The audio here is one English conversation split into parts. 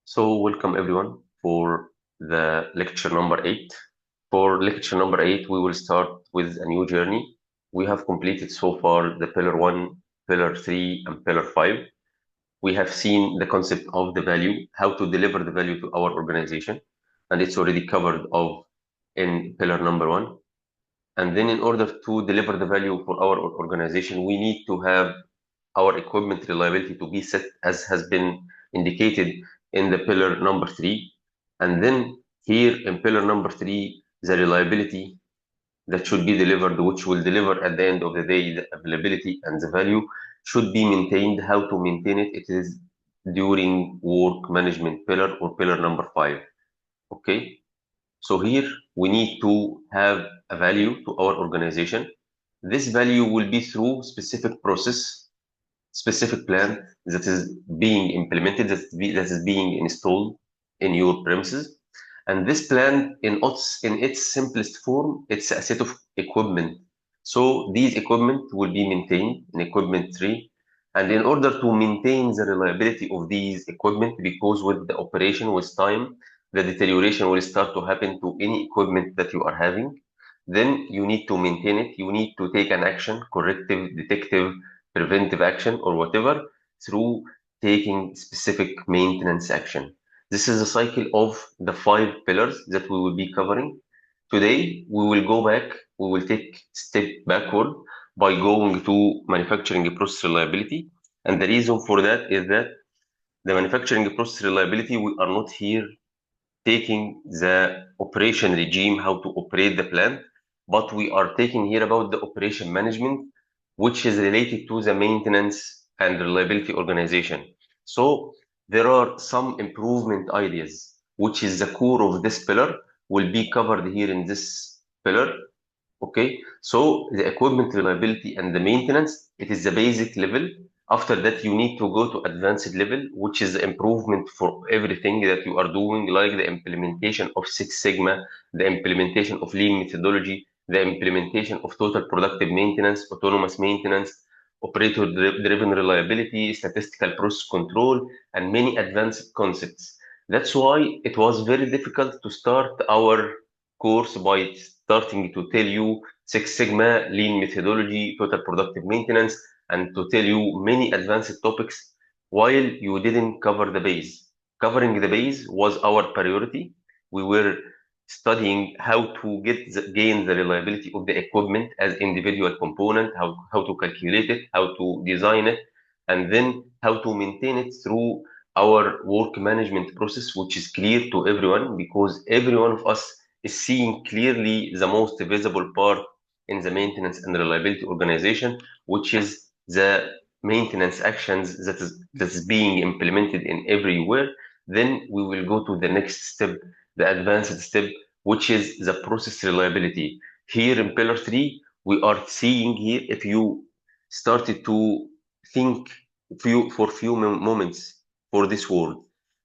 So welcome everyone for the lecture number 8. For lecture number 8, we will start with a new journey. We have completed so far the pillar 1, pillar 3, and pillar 5. We have seen the concept of the value, how to deliver the value to our organization, and it's already covered in pillar number 1. And then in order to deliver the value for our organization, we need to have our equipment reliability to be set as has been indicated in the pillar number 3. And then here in pillar number 3, the reliability that should be delivered, which will deliver at the end of the day, the availability and the value should be maintained. How to maintain it? It is during work management pillar or pillar number 5. Okay. So here we need to have a value to our organization. This value will be through specific process, specific plan that is being implemented, that is being installed in your premises. And this plan in its simplest form, it's a set of equipment. So these equipment will be maintained in equipment 3. And in order to maintain the reliability of these equipment, because with the operation, with time, the deterioration will start to happen to any equipment that you are having, then you need to maintain it. You need to take an action, corrective, detective, preventive action, or whatever, through taking specific maintenance action. This is a cycle of the 5 pillars that we will be covering. Today, we will go back, we will take step backward by going to manufacturing process reliability. And the reason for that is that the manufacturing process reliability, we are not here taking the operation regime, how to operate the plant, but we are taking here about the operation management, which is related to the maintenance and reliability organization. So there are some improvement ideas, which is the core of this pillar, will be covered here in this pillar. Okay, so the equipment reliability and the maintenance, it is the basic level. After that, you need to go to advanced level, which is the improvement for everything that you are doing, like the implementation of Six Sigma, the implementation of lean methodology, the implementation of total productive maintenance, autonomous maintenance, operator-driven reliability, statistical process control, and many advanced concepts. That's why it was very difficult to start our course by starting to tell you Six Sigma, lean methodology, total productive maintenance, and to tell you many advanced topics while you didn't cover the base. Covering the base was our priority. We were studying how to gain the reliability of the equipment as individual component, how to calculate it, how to design it, and then how to maintain it through our work management process, which is clear to everyone because every one of us is seeing clearly the most visible part in the maintenance and reliability organization, which is the maintenance actions that is being implemented in everywhere. Then we will go to the next step, the advanced step, which is the process reliability. Here in pillar 3, we are seeing here, if you started to think for few moments for this word,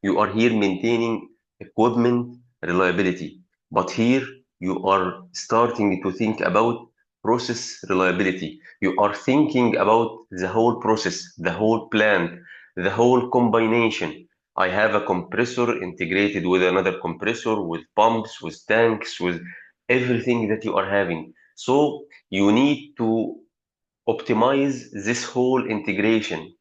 you are here maintaining equipment reliability. But here you are starting to think about process reliability. You are thinking about the whole process, the whole plant, the whole combination. I have a compressor integrated with another compressor, with pumps, with tanks, with everything that you are having. So you need to optimize this whole integration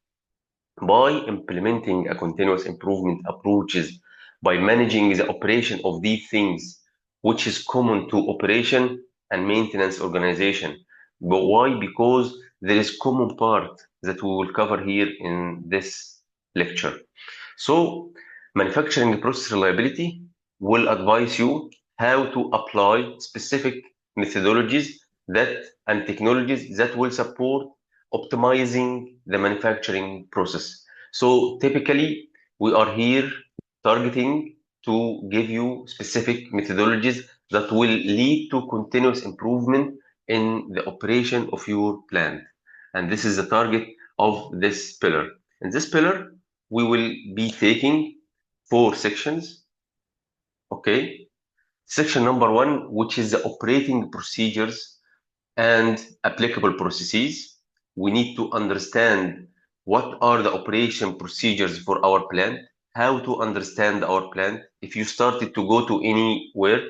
by implementing a continuous improvement approaches, by managing the operation of these things, which is common to operation and maintenance organization. But why? Because there is common part that we will cover here in this lecture. So manufacturing process reliability will advise you how to apply specific methodologies that and technologies that will support optimizing the manufacturing process. So typically, we are here targeting to give you specific methodologies that will lead to continuous improvement in the operation of your plant. And this is the target of this pillar. In this pillar, we will be taking 4 sections. Okay. Section number 1, which is the operating procedures and applicable processes. We need to understand what are the operation procedures for our plant. how to understand our plant. If you started to go to anywhere,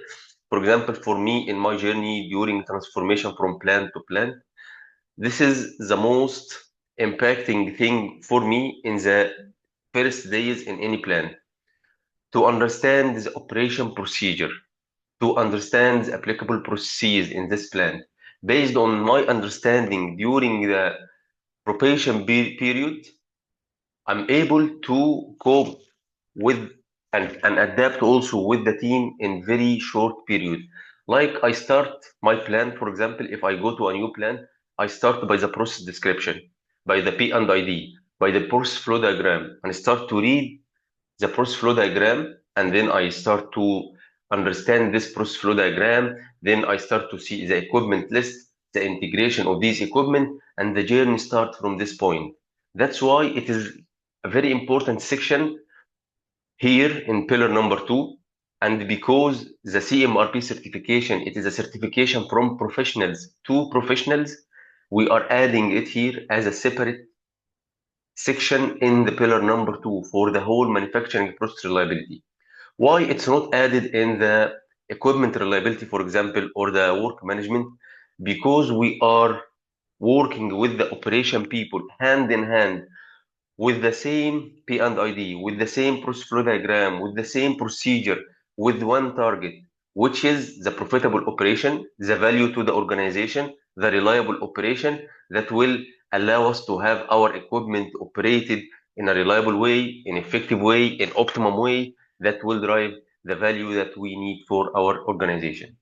for example, for me in my journey during transformation from plant to plant, this is the most impacting thing for me in the first days in any plant, to understand the operation procedure, to understand the applicable procedures in this plant. Based on my understanding during the probation period, I'm able to cope with and adapt also with the team in very short period. Like I start my plan, for example, if I go to a new plan, I start by the process description, by the P and ID, by the process flow diagram, and start to read the process flow diagram, and then I start to understand this process flow diagram. Then I start to see the equipment list, the integration of these equipment, and the journey start from this point. That's why it is a very important section here in pillar number 2. And because the CMRP certification, it is a certification from professionals to professionals, we are adding it here as a separate section in the pillar number 2 for the whole manufacturing process reliability. Why it's not added in the equipment reliability, for example, or the work management? Because we are working with the operation people hand in hand, with the same P and ID, with the same process flow diagram, with the same procedure, with one target, which is the profitable operation, the value to the organization, the reliable operation that will allow us to have our equipment operated in a reliable way, in effective way, in optimum way, that will drive the value that we need for our organization.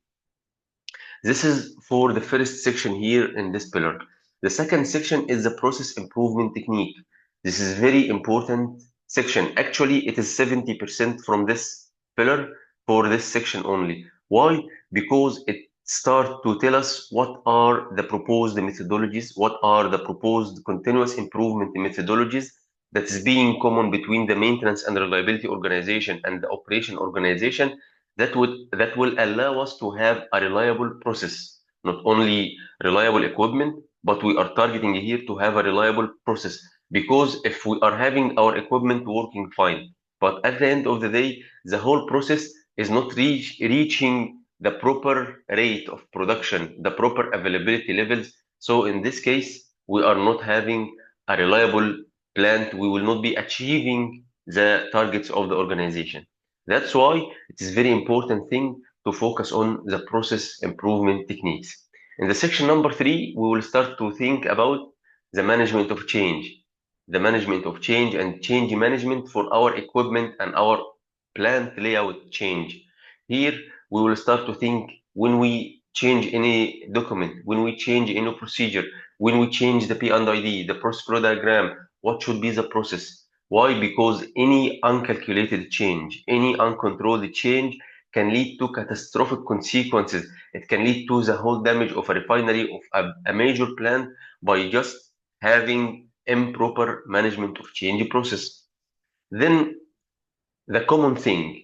This is for the first section here in this pillar. The second section is the process improvement technique. This is very important section. Actually, it is 70% from this pillar for this section only. Why? Because it starts to tell us what are the proposed methodologies, what are the proposed continuous improvement methodologies that is being common between the maintenance and reliability organization and the operation organization, that will allow us to have a reliable process, not only reliable equipment, but we are targeting here to have a reliable process. Because if we are having our equipment working fine, but at the end of the day, the whole process is not reaching the proper rate of production, the proper availability levels. So in this case, we are not having a reliable plant. We will not be achieving the targets of the organization. That's why it is very important thing to focus on the process improvement techniques. In the section number 3, we will start to think about the management of change, the management of change and change management for our equipment and our plant layout change. Here, we will start to think when we change any document, when we change any procedure, when we change the P and ID, the process flow diagram, what should be the process? Why? Because any uncalculated change, any uncontrolled change can lead to catastrophic consequences. It can lead to the whole damage of a refinery, of a major plant, by just having improper management of change process. Then the common thing,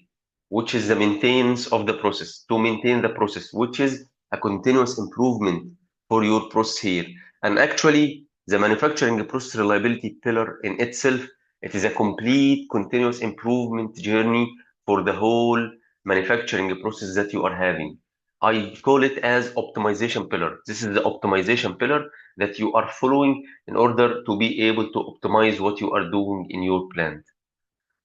which is the maintenance of the process, to maintain the process, which is a continuous improvement for your process here. And actually, the manufacturing process reliability pillar in itself, it is a complete continuous improvement journey for the whole manufacturing process that you are having. I call it as optimization pillar. This is the optimization pillar that you are following in order to be able to optimize what you are doing in your plant.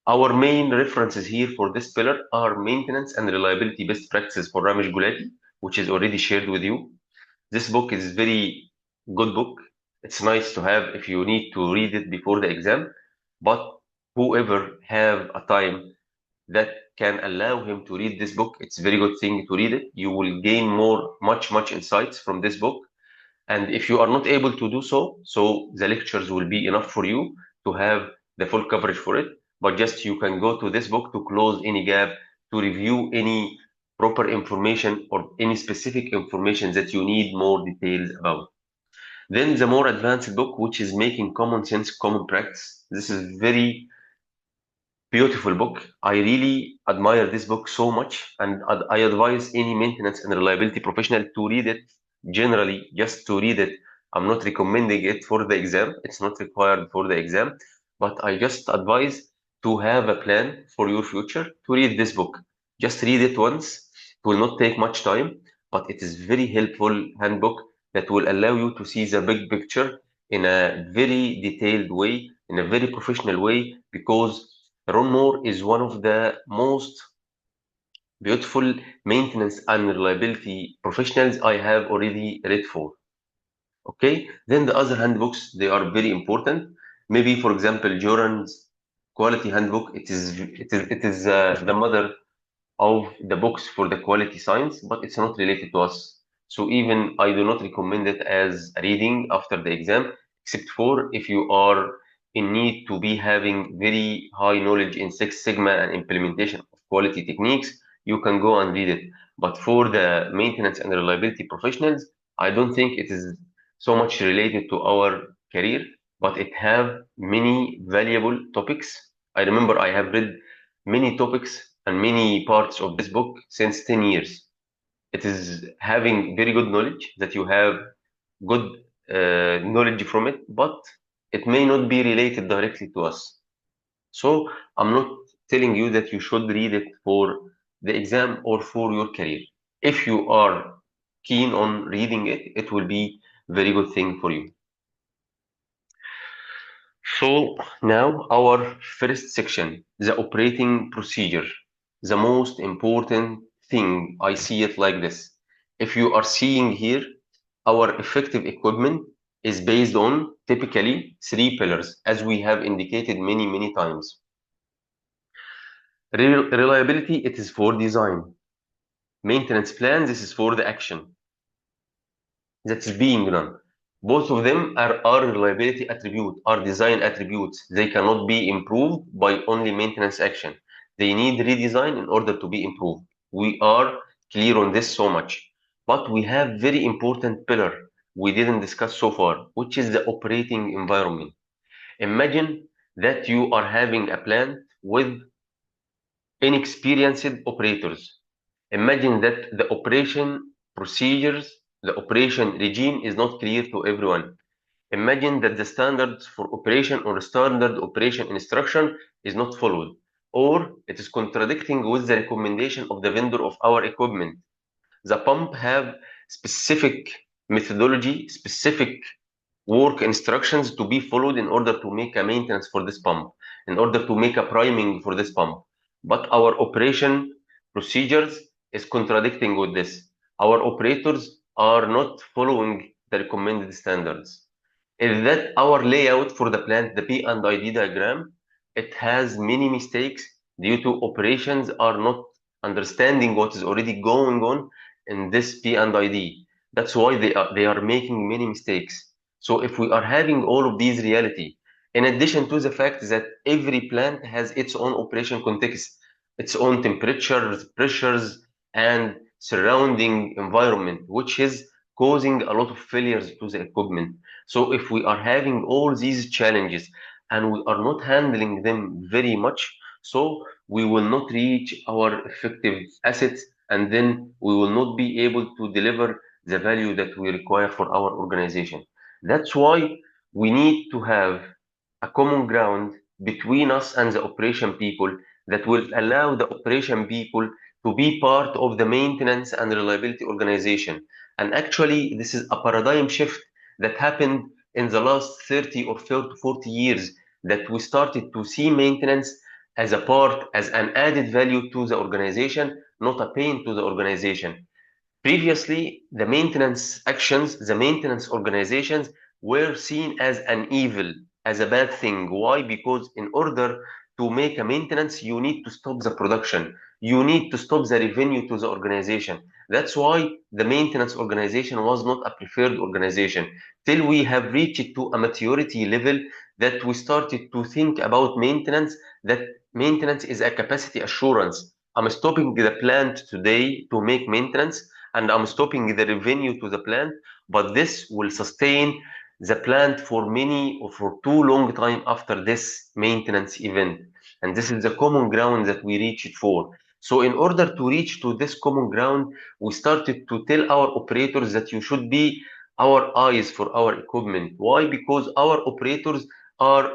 Our main references here for this pillar are maintenance and reliability best practices for Ramesh Gulati, which is already shared with you. This book is very good book. It's nice to have if you need to read it before the exam, but whoever have a time that can allow him to read this book, it's a very good thing to read it. You will gain much insights from this book. And if you are not able to do so, so the lectures will be enough for you to have the full coverage for it. But just you can go to this book to close any gap, to review any proper information or any specific information that you need more details about. Then the more advanced book, which is Making Common Sense Common Practice. This is very beautiful book. I really admire this book so much, and I advise any maintenance and reliability professional to read it. Generally, just to read it. I'm not recommending it for the exam. It's not required for the exam, but I just advise to have a plan for your future, to read this book. Just read it once. It will not take much time, but it is very helpful handbook that will allow you to see the big picture in a very detailed way, in a very professional way, because Ron Moore is one of the most beautiful maintenance and reliability professionals I have already read for. Okay, then the other handbooks, they are very important. Maybe, for example, Joran's quality handbook. It is the mother of the books for the quality science, but it's not related to us. So even I do not recommend it as a reading after the exam, except for if you are in need to be having very high knowledge in Six Sigma and implementation of quality techniques, you can go and read it. But for the maintenance and reliability professionals, I don't think it is so much related to our career, but it have many valuable topics. I remember I have read many topics and many parts of this book since 10 years. It is having very good knowledge that you have good knowledge from it, but it may not be related directly to us. So I'm not telling you that you should read it for the exam or for your career. If you are keen on reading it, it will be very good thing for you. So now our first section, the operating procedure. The most important thing, I see it like this. If you are seeing here, our effective equipment is based on typically three pillars, as we have indicated many, many times. Reliability, it is for design. Maintenance plan, this is for the action that's being done. Both of them are reliability attribute, are design attributes. They cannot be improved by only maintenance action. They need redesign in order to be improved. We are clear on this so much. But we have very important pillar we didn't discuss so far, which is the operating environment. Imagine that you are having a plant with inexperienced operators. Imagine that the operation procedures, the operation regime is not clear to everyone. Imagine that the standards for operation or standard operation instruction is not followed, or it is contradicting with the recommendation of the vendor of our equipment. The pump have specific methodology, specific work instructions to be followed in order to make a maintenance for this pump, in order to make a priming for this pump. But our operation procedures is contradicting with this. Our operators are not following the recommended standards. Is that our layout for the plant, the P and ID diagram, it has many mistakes due to operations are not understanding what is already going on in this P and ID. That's why they are making many mistakes. So if we are having all of these reality, in addition to the fact that every plant has its own operation context, its own temperatures, pressures, and surrounding environment, which is causing a lot of failures to the equipment. So if we are having all these challenges and we are not handling them very much, so we will not reach our effective assets, and then we will not be able to deliver the value that we require for our organization. That's why we need to have a common ground between us and the operation people that will allow the operation people to be part of the maintenance and reliability organization. And actually, this is a paradigm shift that happened in the last 30 or 40 years, that we started to see maintenance as a part, as an added value to the organization, not a pain to the organization. Previously, the maintenance actions, the maintenance organizations were seen as an evil, as a bad thing. Why? Because in order to make a maintenance, you need to stop the production. You need to stop the revenue to the organization. That's why the maintenance organization was not a preferred organization. Till we have reached to a maturity level that we started to think about maintenance, that maintenance is a capacity assurance. I'm stopping the plant today to make maintenance, and I'm stopping the revenue to the plant, but this will sustain the plant for many or for too long time after this maintenance event. And this is the common ground that we reached for. So in order to reach to this common ground, we started to tell our operators that you should be our eyes for our equipment. Why? Because our operators are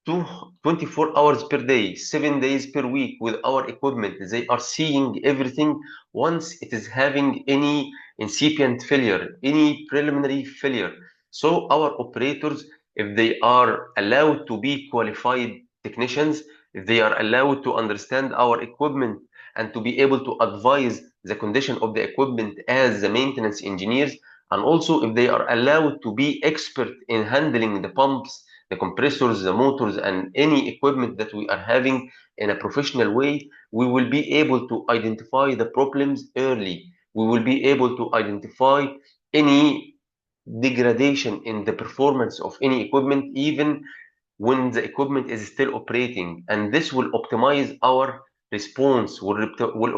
24 hours per day, 7 days per week with our equipment. They are seeing everything once it is having any incipient failure, any preliminary failure. So our operators, if they are allowed to be qualified technicians, if they are allowed to understand our equipment and to be able to advise the condition of the equipment as the maintenance engineers, and also if they are allowed to be expert in handling the pumps, the compressors, the motors, and any equipment that we are having in a professional way, we will be able to identify the problems early. We will be able to identify any degradation in the performance of any equipment, even when the equipment is still operating. And this will optimize our response, will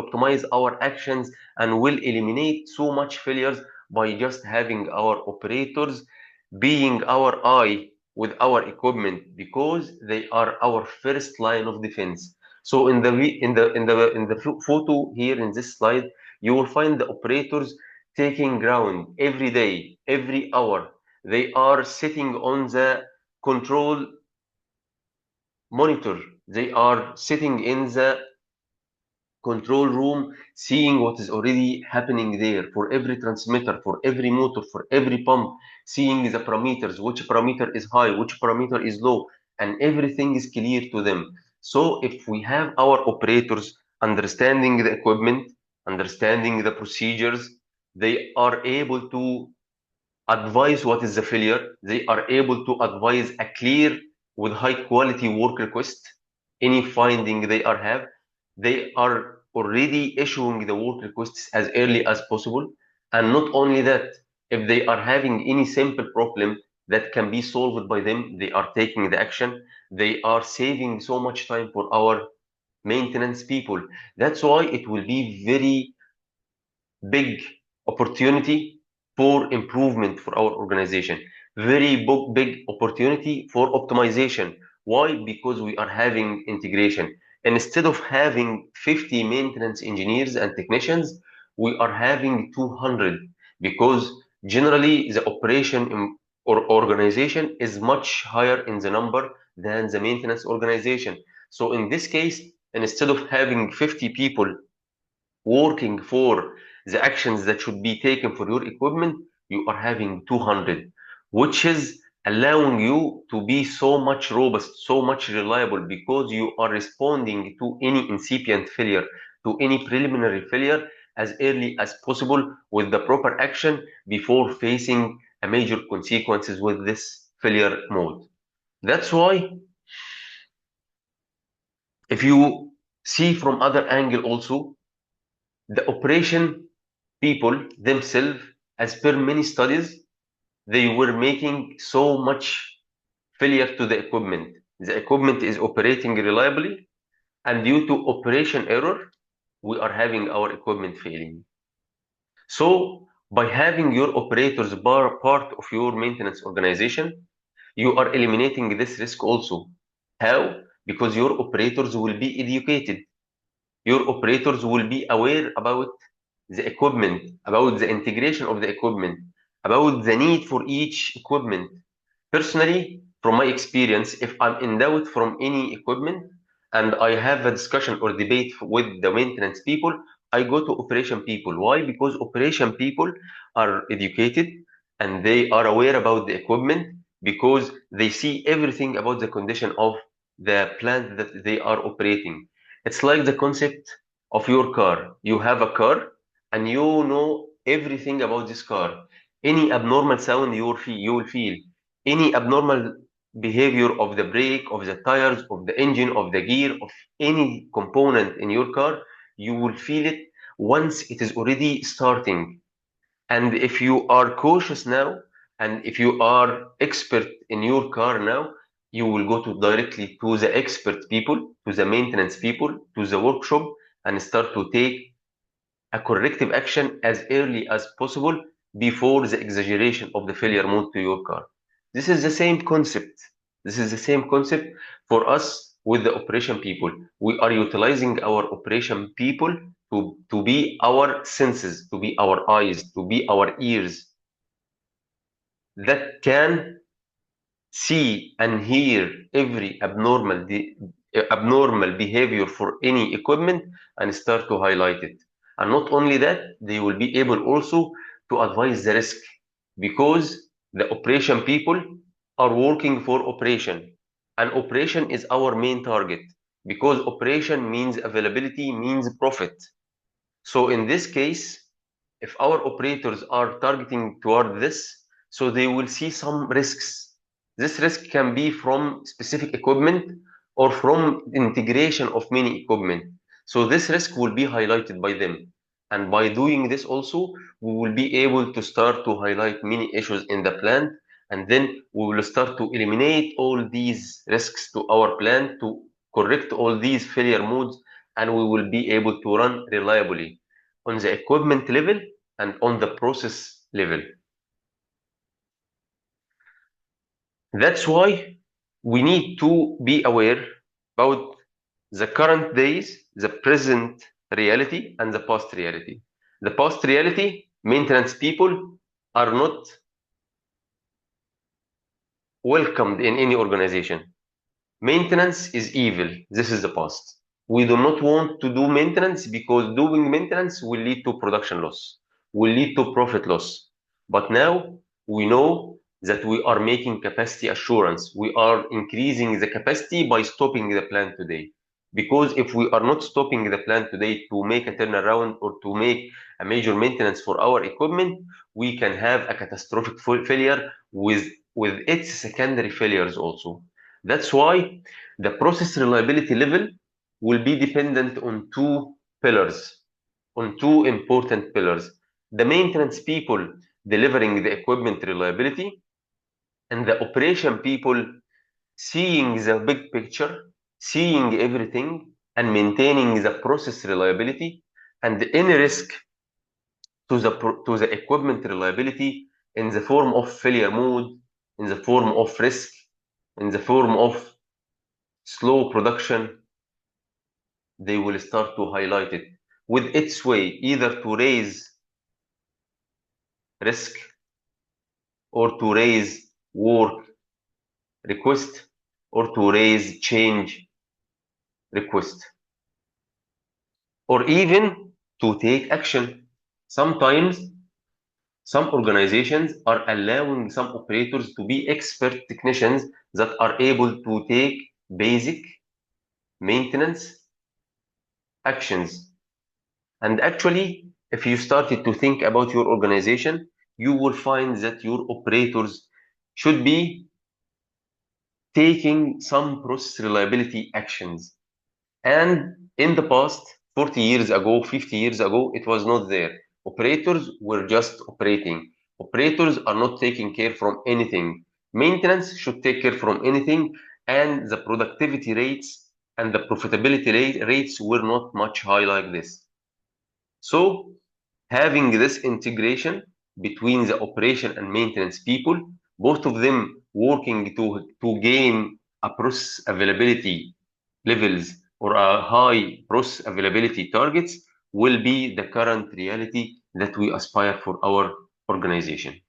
optimize our actions, and will eliminate so much failures by just having our operators being our eye with our equipment, because they are our first line of defense. So in the photo here in this slide, you will find the operators taking ground every day, every hour. They are sitting on the control monitor. They are sitting in the control room, seeing what is already happening there for every transmitter, for every motor, for every pump, seeing the parameters, which parameter is high, which parameter is low, and everything is clear to them. So if we have our operators understanding the equipment, understanding the procedures, they are able to advise what is the failure. They are able to advise a clear with high quality work request. Any finding they are have, they are already issuing the work requests as early as possible. And not only that, if they are having any simple problem that can be solved by them, they are taking the action. They are saving so much time for our maintenance people. That's why it will be very big opportunity for improvement for our organization. Very big opportunity for optimization. Why? Because we are having integration. Instead of having 50 maintenance engineers and technicians, we are having 200, because generally the operation or organization is much higher in the number than the maintenance organization. So in this case, instead of having 50 people working for the actions that should be taken for your equipment, you are having 200, which is allowing you to be so much robust, so much reliable, because you are responding to any incipient failure, to any preliminary failure as early as possible with the proper action before facing a major consequences with this failure mode. That's why if you see from other angle also, the operation people themselves, as per many studies, they were making so much failure to the equipment. The equipment is operating reliably, and due to operation error, we are having our equipment failing. So, by having your operators part of your maintenance organization, you are eliminating this risk also. How? Because your operators will be educated. Your operators will be aware about the equipment, about the integration of the equipment, about the need for each equipment. Personally, from my experience, if I'm in doubt from any equipment and I have a discussion or debate with the maintenance people, I go to operation people. Why? Because operation people are educated and they are aware about the equipment, because they see everything about the condition of the plant that they are operating. It's like the concept of your car. You have a car and you know everything about this car. Any abnormal sound you will feel. Any abnormal behavior of the brake, of the tires, of the engine, of the gear, of any component in your car, you will feel it once it is already starting. And if you are cautious now, and if you are expert in your car now, you will go to directly to the expert people, to the maintenance people, to the workshop, and start to take a corrective action as early as possible before the exaggeration of the failure mode to your car. This is the same concept. This is the same concept for us with the operation people. We are utilizing our operation people to be our senses, to be our eyes, to be our ears that can see and hear every abnormal behavior for any equipment and start to highlight it. And not only that, they will be able also to advise the risk, because the operation people are working for operation, and operation is our main target, because operation means availability, means profit. So in this case, if our operators are targeting toward this, so they will see some risks. This risk can be from specific equipment or from integration of many equipment. So this risk will be highlighted by them. And by doing this also, we will be able to start to highlight many issues in the plant, and then we will start to eliminate all these risks to our plant, to correct all these failure modes, and we will be able to run reliably on the equipment level and on the process level. That's why we need to be aware about the current days, the present reality, and the past reality. The past reality, maintenance people are not welcomed in any organization. Maintenance is evil. This is the past. We do not want to do maintenance because doing maintenance will lead to production loss, will lead to profit loss. But now we know that we are making capacity assurance. We are increasing the capacity by stopping the plant today. Because if we are not stopping the plant today to make a turnaround or to make a major maintenance for our equipment, we can have a catastrophic failure with its secondary failures also. That's why the process reliability level will be dependent on two pillars, on two important pillars. The maintenance people delivering the equipment reliability, and the operation people seeing the big picture, seeing everything, and maintaining the process reliability, and any risk to the equipment reliability in the form of failure mode, in the form of risk, in the form of slow production, they will start to highlight it with its way, either to raise risk or to raise work request or to raise change request, or even to take action. Sometimes some organizations are allowing some operators to be expert technicians that are able to take basic maintenance actions. And actually, if you started to think about your organization, you will find that your operators should be taking some process reliability actions. And in the past, 40 years ago, 50 years ago, it was not there. Operators were just operating. Operators are not taking care from anything. Maintenance should take care from anything, and the productivity rates and the profitability rates were not much high like this. So, having this integration between the operation and maintenance people, both of them working to gain a process availability levels or a high process availability targets, will be the current reality that we aspire for our organization.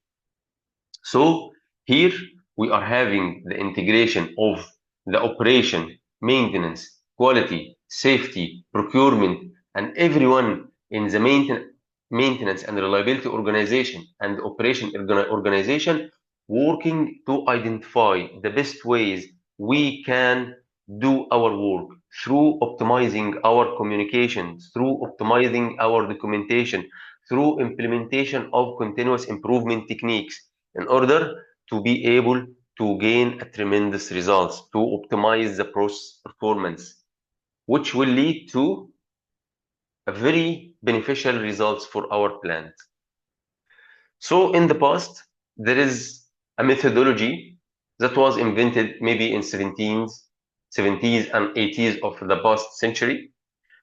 So here we are having the integration of the operation, maintenance, quality, safety, procurement, and everyone in the maintenance and reliability organization and operation organization working to identify the best ways we can do our work through optimizing our communication, through optimizing our documentation, through implementation of continuous improvement techniques in order to be able to gain a tremendous results, to optimize the process performance, which will lead to a very beneficial results for our plant. So in the past, there is a methodology that was invented maybe in 70s and 80s of the past century,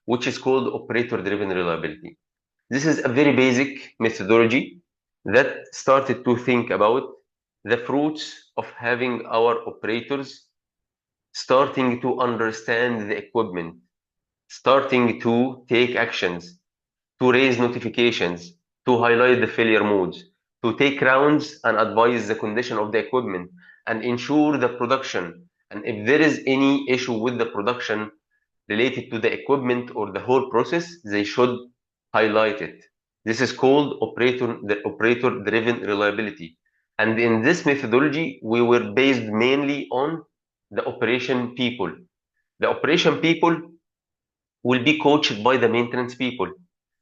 which is called operator-driven reliability. This is a very basic methodology that started to think about the fruits of having our operators starting to understand the equipment, starting to take actions, to raise notifications, to highlight the failure modes, to take rounds and advise the condition of the equipment, and ensure the production, And if there is any issue with the production related to the equipment or the whole process, they should highlight it. This is called operator-driven reliability. And in this methodology, we were based mainly on the operation people. The operation people will be coached by the maintenance people.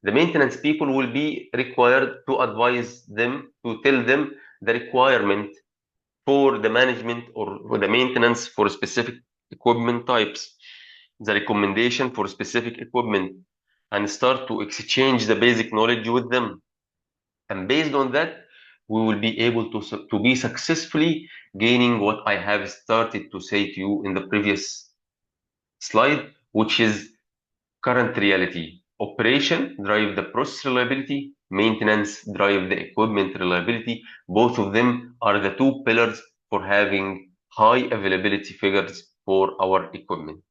The maintenance people will be required to advise them, to tell them the requirement for the management or for the maintenance for specific equipment types, the recommendation for specific equipment, and start to exchange the basic knowledge with them. And based on that, we will be able to be successfully gaining what I have started to say to you in the previous slide, which is current reality. Operation drive the process reliability, maintenance drive the equipment reliability. Both of them are the two pillars for having high availability figures for our equipment.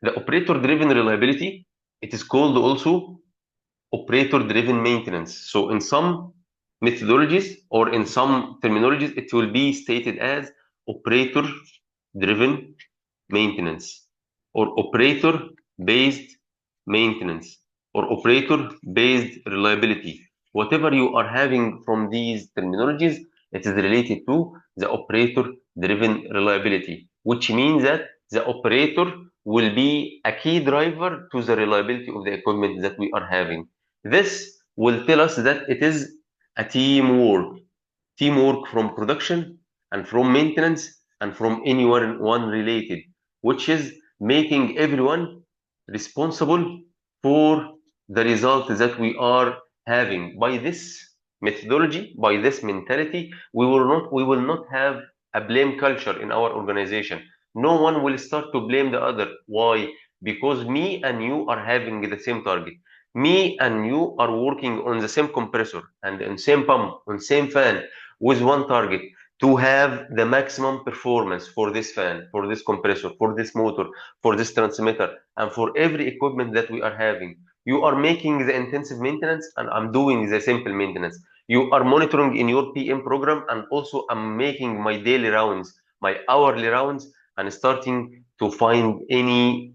The operator-driven reliability, it is called also operator-driven maintenance. So in some methodologies or in some terminologies, it will be stated as operator-driven maintenance or operator-based maintenance or operator-based reliability. Whatever you are having from these terminologies, it is related to the operator-driven reliability, which means that the operator will be a key driver to the reliability of the equipment that we are having. This will tell us that it is a teamwork from production and from maintenance and from anyone related, which is making everyone responsible for the result that we are having. By this methodology, by this mentality, we will not have a blame culture in our organization. No one will start to blame the other. Why? Because me and you are having the same target. Me and you are working on the same compressor and on same pump, on same fan with one target to have the maximum performance for this fan, for this compressor, for this motor, for this transmitter, and for every equipment that we are having. You are making the intensive maintenance and I'm doing the simple maintenance. You are monitoring in your PM program and also I'm making my daily rounds, my hourly rounds, and starting to find any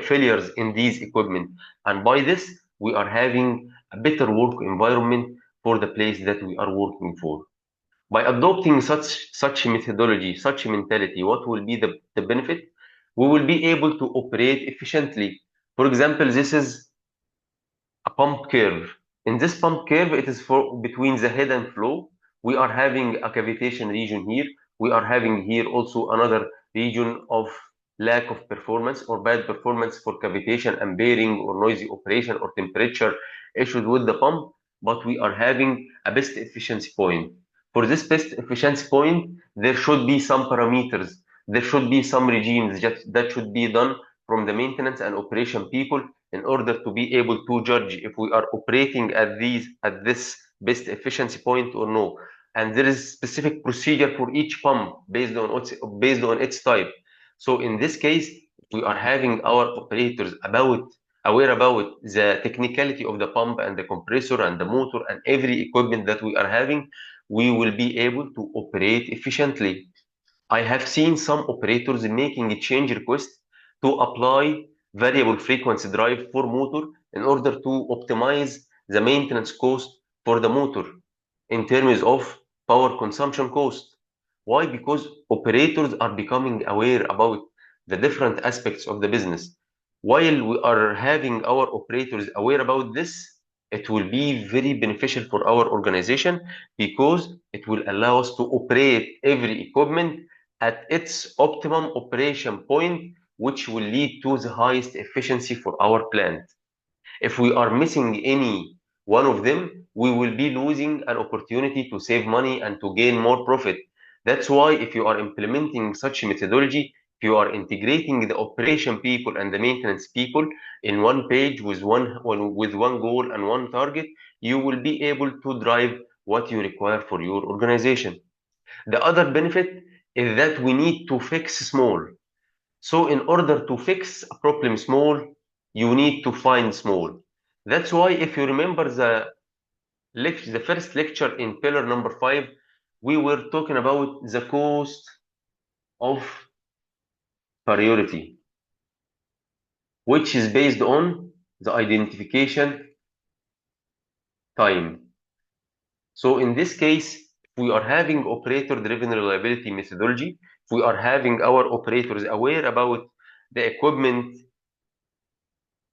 failures in these equipment. And by this, we are having a better work environment for the place that we are working for. By adopting such methodology, such mentality, what will be the benefit? We will be able to operate efficiently. For example, this is a pump curve. In this pump curve, it is for between the head and flow. We are having a cavitation region here. We are having here also another region of lack of performance or bad performance for cavitation and bearing or noisy operation or temperature issues with the pump, but we are having a best efficiency point. For this best efficiency point, there should be some parameters. There should be some regimes that should be done from the maintenance and operation people in order to be able to judge if we are operating at this best efficiency point or no. And there is specific procedure for each pump based on its type. So in this case, we are having our operators aware about the technicality of the pump and the compressor and the motor and every equipment that we are having. We will be able to operate efficiently. I have seen some operators making a change request to apply variable frequency drive for motor in order to optimize the maintenance cost for the motor in terms of power consumption cost. Why? Because operators are becoming aware about the different aspects of the business. While we are having our operators aware about this, it will be very beneficial for our organization because it will allow us to operate every equipment at its optimum operation point, which will lead to the highest efficiency for our plant. If we are missing any one of them, we will be losing an opportunity to save money and to gain more profit. That's why if you are implementing such a methodology, if you are integrating the operation people and the maintenance people in one page with one goal and one target, you will be able to drive what you require for your organization. The other benefit is that we need to fix small. So in order to fix a problem small, you need to find small. That's why if you remember the first lecture in pillar number 5, we were talking about the cost of priority, which is based on the identification time. So in this case, we are having operator-driven reliability methodology. We are having our operators aware about the equipment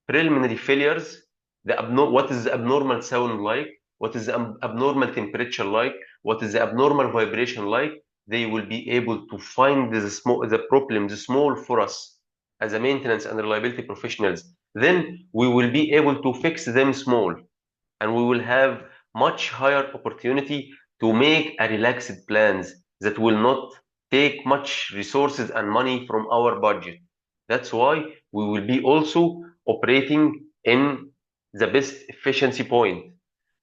preliminary failures, what is the abnormal sound like, what is the abnormal temperature like, what is the abnormal vibration like. They will be able to find the problems small for us as a maintenance and reliability professionals. Then we will be able to fix them small, and we will have much higher opportunity to make a relaxed plans that will not take much resources and money from our budget. That's why we will be also operating in the best efficiency point.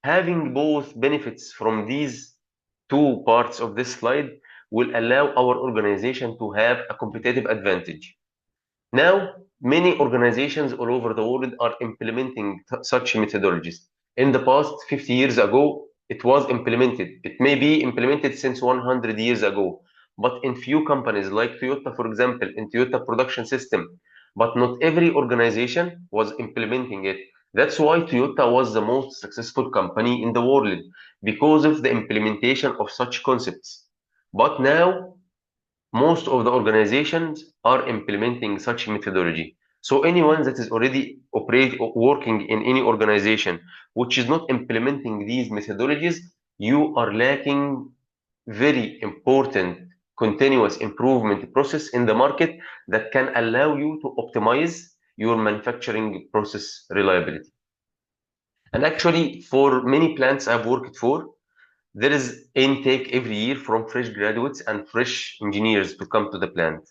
Having both benefits from these two parts of this slide will allow our organization to have a competitive advantage. Now, many organizations all over the world are implementing such methodologies. In the past, 50 years ago, it was implemented. It may be implemented since 100 years ago, but in few companies like Toyota, for example, in Toyota production system, but not every organization was implementing it. That's why Toyota was the most successful company in the world because of the implementation of such concepts. But now most of the organizations are implementing such methodology. So anyone that is already working in any organization which is not implementing these methodologies, you are lacking very important continuous improvement process in the market that can allow you to optimize your manufacturing process reliability. And actually, for many plants I've worked for, there is intake every year from fresh graduates and fresh engineers to come to the plant.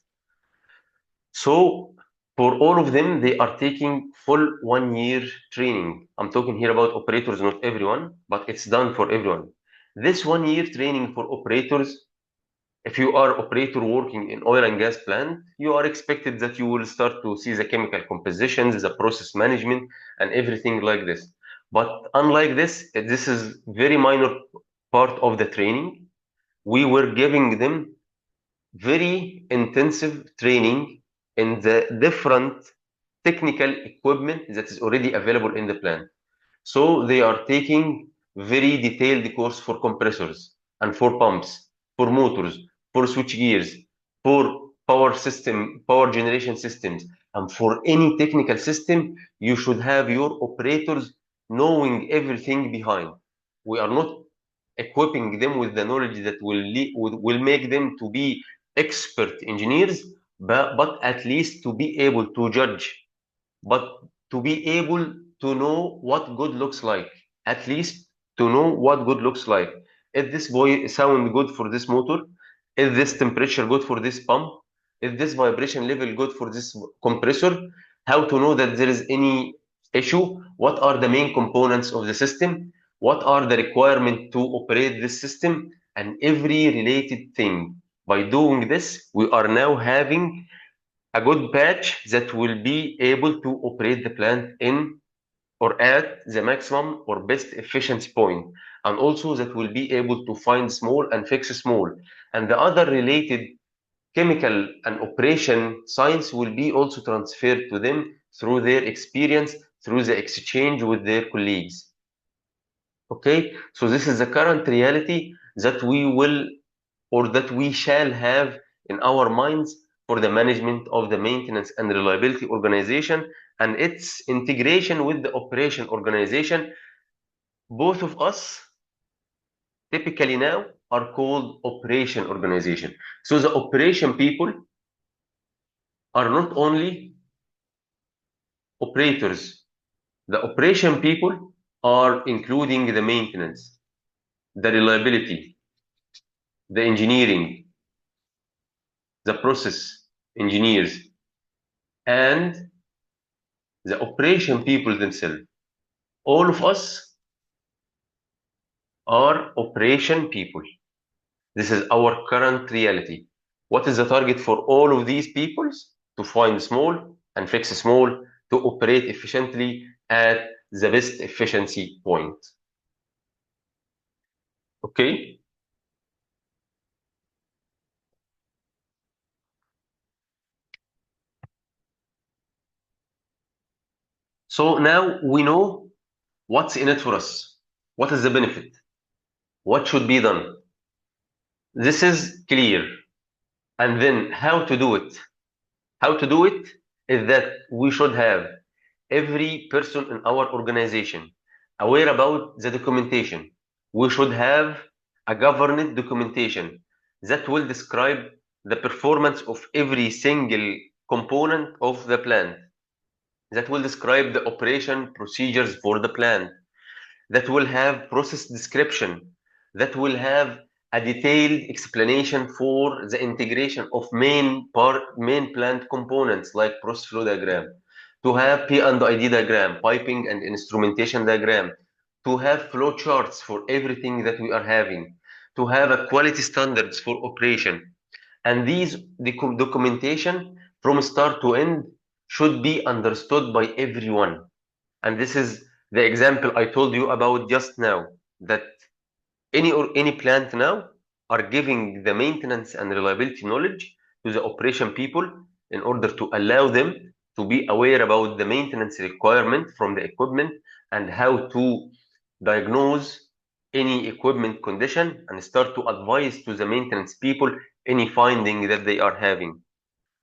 So for all of them, they are taking full 1 year training. I'm talking here about operators, not everyone, but it's done for everyone. This 1 year training for operators, if you are operator working in oil and gas plant, you are expected that you will start to see the chemical compositions, the process management, and everything like this. But unlike this is very minor part of the training. We were giving them very intensive training in the different technical equipment that is already available in the plant. So they are taking very detailed course for compressors and for pumps, for motors, for switch gears, for power generation systems, and for any technical system, you should have your operators knowing everything behind. We are not equipping them with the knowledge that will make them to be expert engineers, but at least to be able to judge, but to be able to know what good looks like, at least to know what good looks like. Is this sound good for this motor? Is this temperature good for this pump? Is this vibration level good for this compressor? How to know that there is any issue? What are the main components of the system? What are the requirements to operate this system? And every related thing. By doing this, we are now having a good batch that will be able to operate the plant in or at the maximum or best efficiency point, and also that will be able to find small and fix small. And the other related chemical and operation science will be also transferred to them through their experience, through the exchange with their colleagues. Okay, so this is the current reality that we will or that we shall have in our minds for the management of the maintenance and reliability organization and its integration with the operation organization. Both of us typically now are called operation organization. So the operation people are not only operators. The operation people are including the maintenance, the reliability, the engineering, the process engineers, and the operation people themselves. All of us are operation people. This is our current reality. What is the target for all of these peoples? To find small and fix small, to operate efficiently at the best efficiency point. Okay? So now we know what's in it for us. What is the benefit? What should be done? This is clear. And then how to do it? How to do it is that we should have every person in our organization aware about the documentation. We should have a governed documentation that will describe the performance of every single component of the plant, that will describe the operation procedures for the plant, that will have process description, that will have a detailed explanation for the integration of main plant components like process flow diagram, to have P and ID diagram, piping and instrumentation diagram, to have flow charts for everything that we are having, to have a quality standards for operation. And these documentation from start to end should be understood by everyone. And this is the example I told you about just now, that any plant now are giving the maintenance and reliability knowledge to the operation people in order to allow them to be aware about the maintenance requirement from the equipment and how to diagnose any equipment condition and start to advise to the maintenance people any finding that they are having.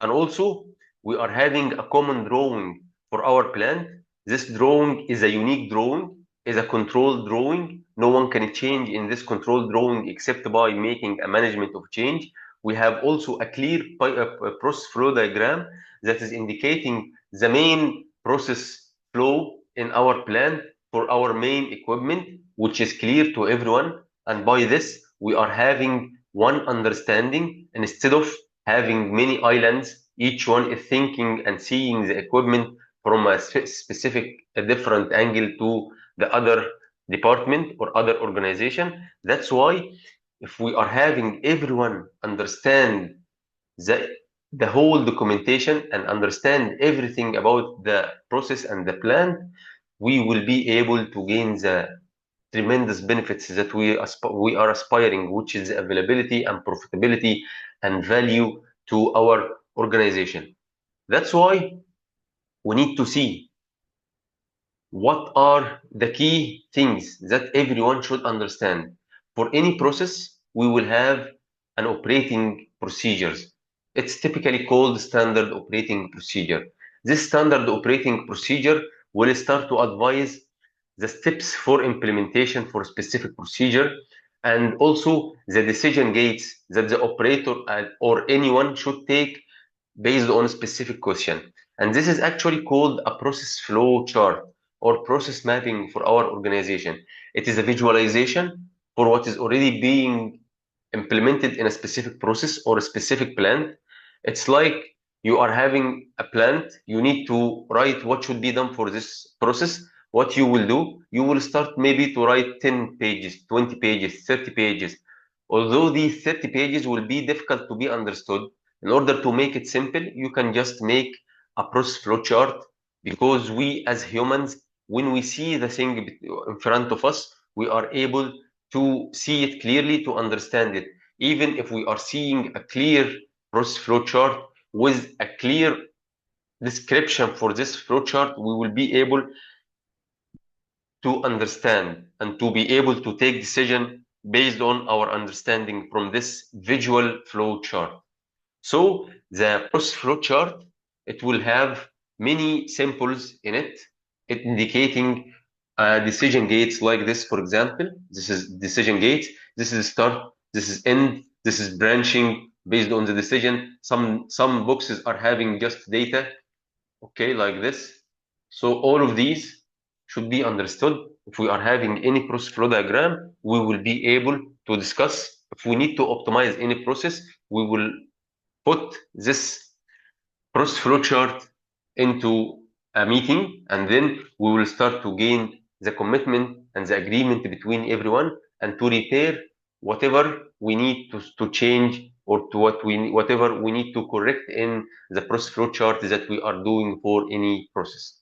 And also, we are having a common drawing for our plant. This drawing is a unique drawing, is a controlled drawing. No one can change in this controlled drawing except by making a management of change. We have also a clear process flow diagram that is indicating the main process flow in our plant for our main equipment, which is clear to everyone. And by this, we are having one understanding instead of having many islands. Each one is thinking and seeing the equipment from a specific, a different angle to the other department or other organization. That's why if we are having everyone understand the, the whole documentation and understand everything about the process and the plan, we will be able to gain the tremendous benefits that we are aspiring, which is availability and profitability and value to our organization. That's why we need to see what are the key things that everyone should understand. For any process, we will have an operating procedures. It's typically called standard operating procedure. This standard operating procedure will start to advise the steps for implementation for specific procedure and also the decision gates that the operator or anyone should take based on a specific question. And this is actually called a process flow chart or process mapping for our organization. It is a visualization for what is already being implemented in a specific process or a specific plant. It's like you are having a plant, you need to write what should be done for this process. What you will do, you will start maybe to write 10 pages, 20 pages, 30 pages. Although these 30 pages will be difficult to be understood, in order to make it simple, you can just make a process flow chart, because we as humans, when we see the thing in front of us, we are able to see it clearly, to understand it. Even if we are seeing a clear process flow chart with a clear description for this flow chart, we will be able to understand and to be able to take decision based on our understanding from this visual flow chart. So the process flow chart, it will have many symbols in it, indicating decision gates like this. For example, this is decision gates, this is start, this is end, this is branching based on the decision. Some boxes are having just data, okay, like this. So all of these should be understood. If we are having any process flow diagram, we will be able to discuss. If we need to optimize any process, we will put this process flow chart into a meeting, and then we will start to gain the commitment and the agreement between everyone, and to repair whatever we need to change, or to whatever we need to correct in the process flow chart that we are doing for any process.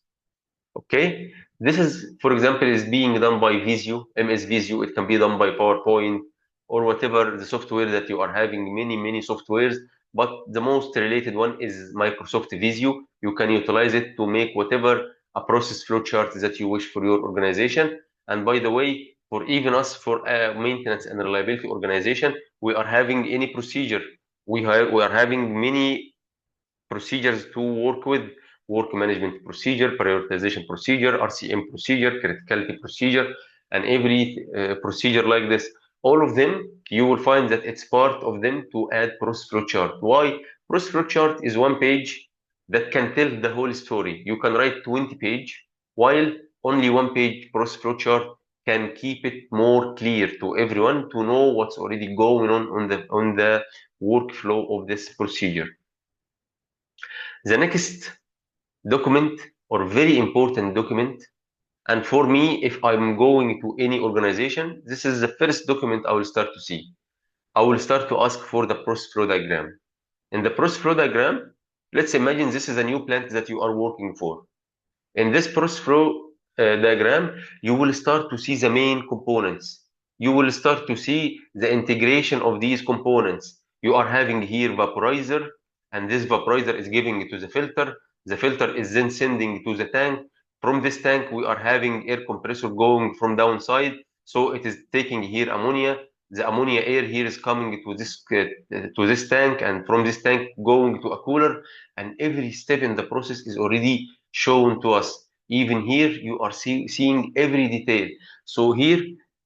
Okay, this is, for example, is being done by Visio, MS Visio. It can be done by PowerPoint or whatever the software that you are having, many softwares, but the most related one is Microsoft Visio. You can utilize it to make whatever a process flow chart that you wish for your organization. And by the way, for even us, for a maintenance and reliability organization, we are having any procedure. We are having many procedures to work with: work management procedure, prioritization procedure, RCM procedure, criticality procedure, and every procedure like this. All of them, you will find that it's part of them to add process flow chart. Why? Process flow chart is one page that can tell the whole story. You can write 20 page, while only one page process flow chart can keep it more clear to everyone to know what's already going on the workflow of this procedure. The next document, or very important document, and for me, if I'm going to any organization, this is the first document I will start to see. I will start to ask for the process flow diagram. In the process flow diagram, let's imagine this is a new plant that you are working for. In this process flow diagram, you will start to see the main components. You will start to see the integration of these components. You are having here vaporizer, and this vaporizer is giving it to the filter. The filter is then sending to the tank. From this tank, we are having air compressor going from downside. So it is taking here ammonia. The ammonia air here is coming to this tank, and from this tank going to a cooler. And every step in the process is already shown to us. Even here, you are seeing every detail. So here,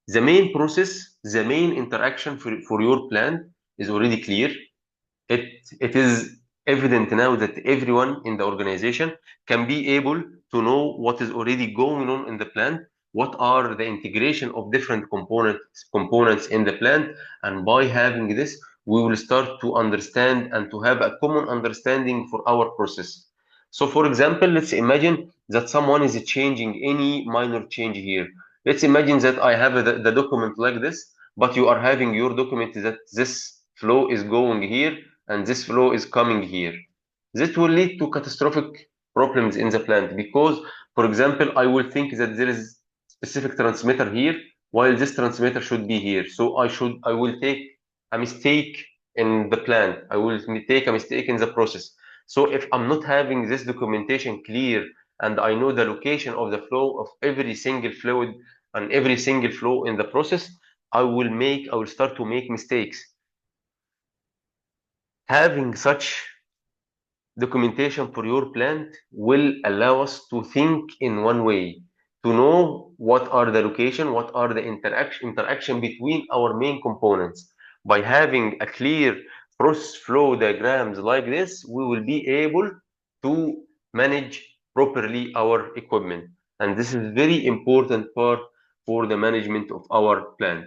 the main process, the main interaction for your plant is already clear. It is evident now that everyone in the organization can be able to know what is already going on in the plant, what are the integration of different components in the plant, and by having this, we will start to understand and to have a common understanding for our process. So, for example, let's imagine that someone is changing any minor change here. Let's imagine that I have the document like this, but you are having your document that this flow is going here and this flow is coming here. This will lead to catastrophic problems in the plant because, for example, I will think that there is specific transmitter here while this transmitter should be here. So I will take a mistake in the plant. I will take a mistake in the process. So if I'm not having this documentation clear and I know the location of the flow of every single fluid and every single flow in the process, I will start to make mistakes. Having such documentation for your plant will allow us to think in one way, to know what are the location, what are the interaction between our main components. By having a clear process flow diagrams like this, we will be able to manage properly our equipment. And this is very important part for the management of our plant.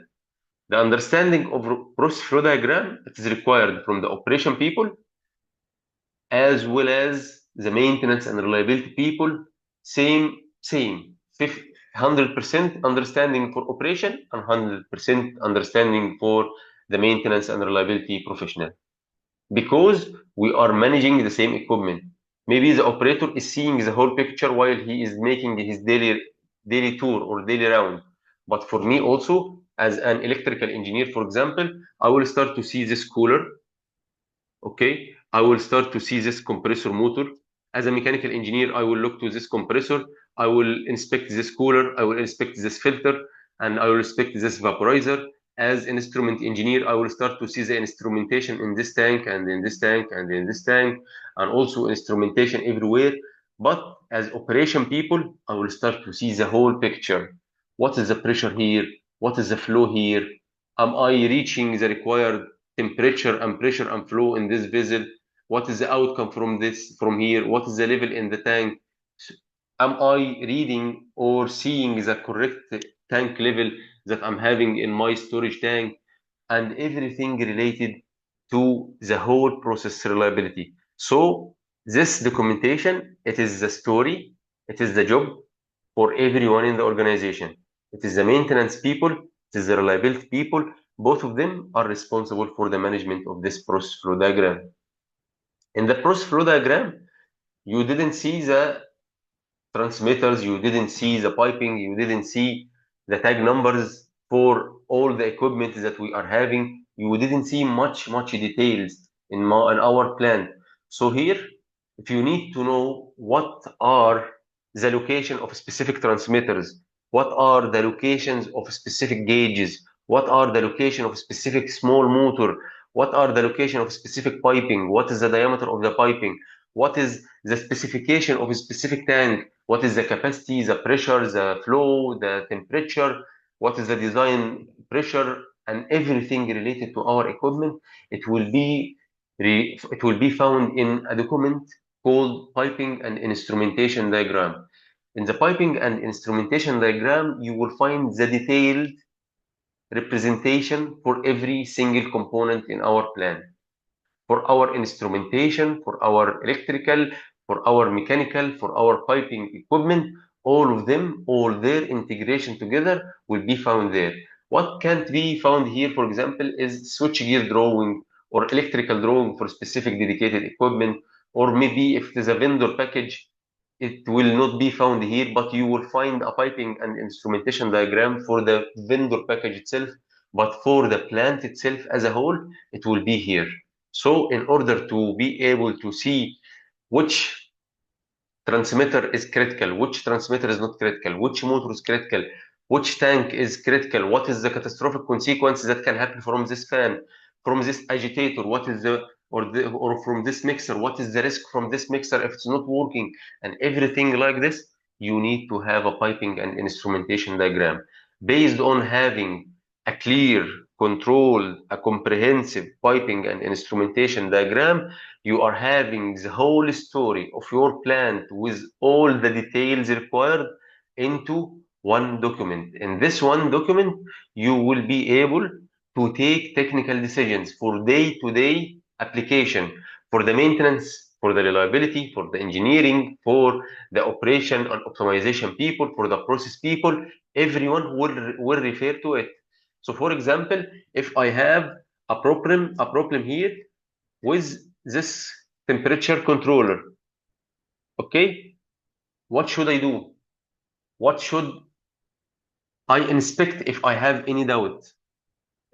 The understanding of process flow diagram, it is required from the operation people as well as the maintenance and reliability people. Same 100% understanding for operation and 100% understanding for the maintenance and reliability professional, because we are managing the same equipment. Maybe the operator is seeing the whole picture while he is making his daily tour or daily round. But for me also, as an electrical engineer, for example, I will start to see this cooler. Okay, I will start to see this compressor motor. As a mechanical engineer, I will look to this compressor. I will inspect this cooler. I will inspect this filter, and I will inspect this vaporizer. As an instrument engineer, I will start to see the instrumentation in this tank and in this tank and in this tank, and also instrumentation everywhere. But as operation people, I will start to see the whole picture. What is the pressure here? What is the flow here? Am I reaching the required temperature and pressure and flow in this vessel? What is the outcome from here? What is the level in the tank? Am I reading or seeing the correct tank level that I'm having in my storage tank? And everything related to the whole process reliability. So this documentation, it is the story, it is the job for everyone in the organization. It is the maintenance people, it is the reliability people. Both of them are responsible for the management of this process flow diagram. In the process flow diagram, you didn't see the transmitters, you didn't see the piping, you didn't see the tag numbers for all the equipment that we are having. You didn't see much details in our plant. So here, if you need to know what are the location of specific transmitters? What are the locations of specific gauges? What are the location of specific small motor? What are the location of specific piping? What is the diameter of the piping? What is the specification of a specific tank? What is the capacity, the pressure, the flow, the temperature? What is the design pressure? And everything related to our equipment, it will be found in a document called piping and instrumentation diagram. In the piping and instrumentation diagram, you will find the detailed representation for every single component in our plant. For our instrumentation, for our electrical, for our mechanical, for our piping equipment, all of them, all their integration together will be found there. What can't be found here, for example, is switchgear drawing or electrical drawing for specific dedicated equipment, or maybe if it is a vendor package, it will not be found here, but you will find a piping and instrumentation diagram for the vendor package itself, but for the plant itself as a whole, it will be here. So in order to be able to see which transmitter is critical, which transmitter is not critical, which motor is critical, which tank is critical, what is the catastrophic consequence that can happen from this fan, from this agitator, what is or from this mixer, what is the risk from this mixer if it's not working, and everything like this, you need to have a piping and instrumentation diagram. Based on having a clear, controlled, a comprehensive piping and instrumentation diagram, you are having the whole story of your plant with all the details required into one document. In this one document, you will be able to take technical decisions for day-to-day application, for the maintenance, for the reliability, for the engineering, for the operation and optimization people, for the process people. Everyone will refer to it. So, for example, if I have a problem here with this temperature controller, okay, what should I do? What should I inspect if I have any doubt?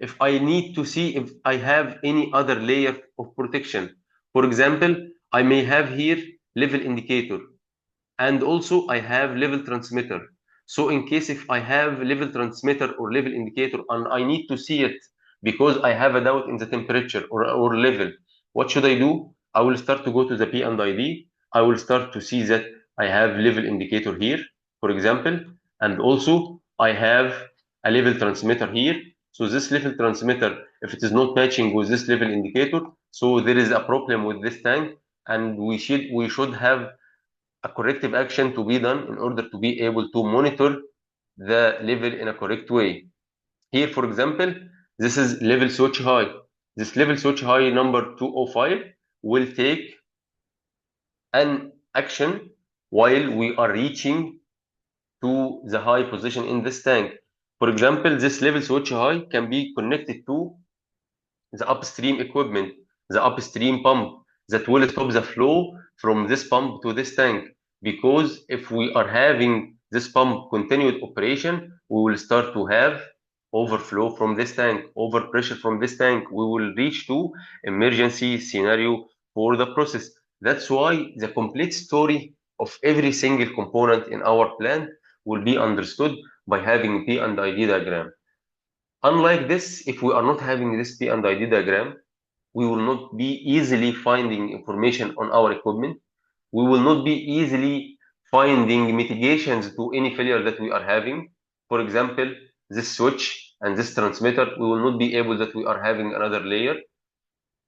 If I need to see if I have any other layer of protection. For example, I may have here level indicator, and also I have level transmitter. So in case if I have level transmitter or level indicator and I need to see it because I have a doubt in the temperature or level, what should I do? I will start to go to the P and ID. I will start to see that I have level indicator here, for example, and also I have a level transmitter here. So this level transmitter, if it is not matching with this level indicator, so there is a problem with this tank, and we should have a corrective action to be done in order to be able to monitor the level in a correct way. Here, for example, this is level switch high. This level switch high number 205 will take an action while we are reaching to the high position in this tank. For example, this level switch high can be connected to the upstream equipment, the upstream pump that will stop the flow from this pump to this tank. Because if we are having this pump continued operation, we will start to have overflow from this tank, overpressure from this tank. We will reach to emergency scenario for the process. That's why the complete story of every single component in our plant will be understood by having P and ID diagram. Unlike this, if we are not having this P and ID diagram, we will not be easily finding information on our equipment. We will not be easily finding mitigations to any failure that we are having. For example, this switch and this transmitter, we will not be able that we are having another layer.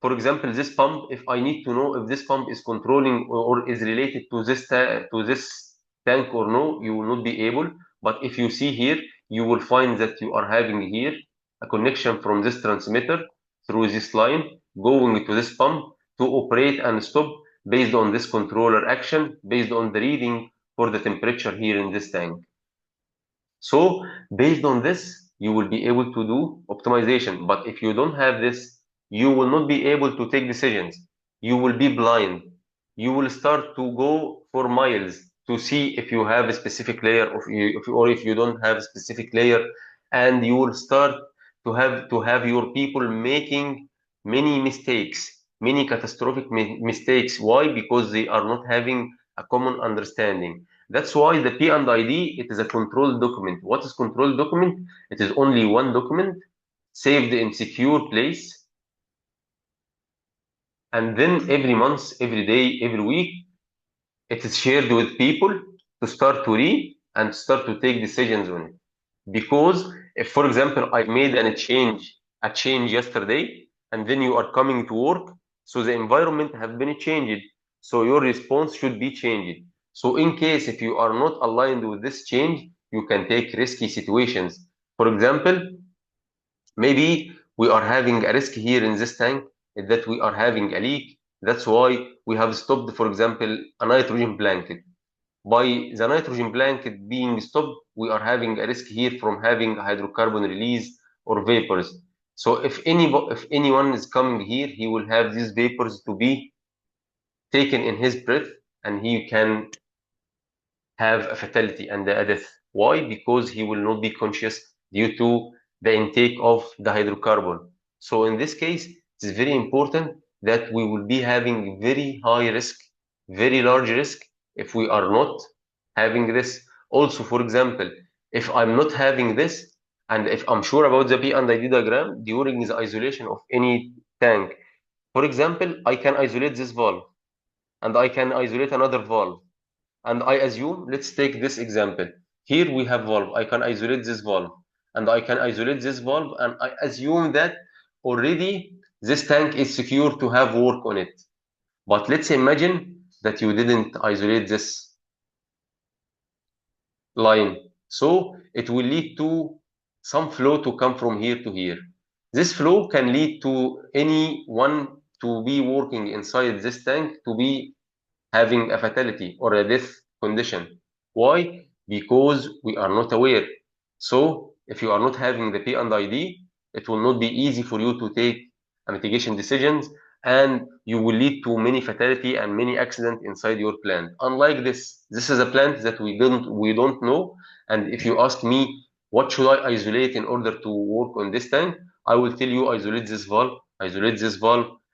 For example, this pump, if I need to know if this pump is controlling or is related to this tank or no, you will not be able. But if you see here, you will find that you are having here a connection from this transmitter through this line going to this pump to operate and stop based on this controller action, based on the reading for the temperature here in this tank. So based on this, you will be able to do optimization. But if you don't have this, you will not be able to take decisions. You will be blind. You will start to go for miles to see if you have a specific layer or if you don't have a specific layer, and you will start to have your people making many mistakes, many catastrophic mistakes. Why? Because they are not having a common understanding. That's why the P and ID, it is a controlled document. What is controlled document? It is only one document saved in secure place, and then every month, every day, every week, it is shared with people to start to read and start to take decisions on it. Because if, for example, I made a change yesterday, and then you are coming to work, so the environment has been changed, so your response should be changed. So in case if you are not aligned with this change, you can take risky situations. For example, maybe we are having a risk here in this tank that we are having a leak. That's why we have stopped, for example, a nitrogen blanket. By the nitrogen blanket being stopped, we are having a risk here from having hydrocarbon release or vapors. So if anyone is coming here, he will have these vapors to be taken in his breath, and he can have a fatality and a death. Why? Because he will not be conscious due to the intake of the hydrocarbon. So in this case, it's very important that we will be having very high risk, very large risk if we are not having this. Also, for example, if I'm not having this, and if I'm sure about the P and ID diagram during the isolation of any tank, for example, I can isolate this valve and I can isolate another valve. And I assume, let's take this example. Here we have valve. I can isolate this valve, and I can isolate this valve, and I assume that already this tank is secure to have work on it. But let's imagine that you didn't isolate this line. So it will lead to some flow to come from here to here. This flow can lead to anyone to be working inside this tank to be having a fatality or a death condition. Why? Because we are not aware. So if you are not having the P and ID, it will not be easy for you to take mitigation decisions, and you will lead to many fatality and many accidents inside your plant. Unlike this is a plant that we don't know. And if you ask me what should I isolate in order to work on this tank, I will tell you isolate this valve,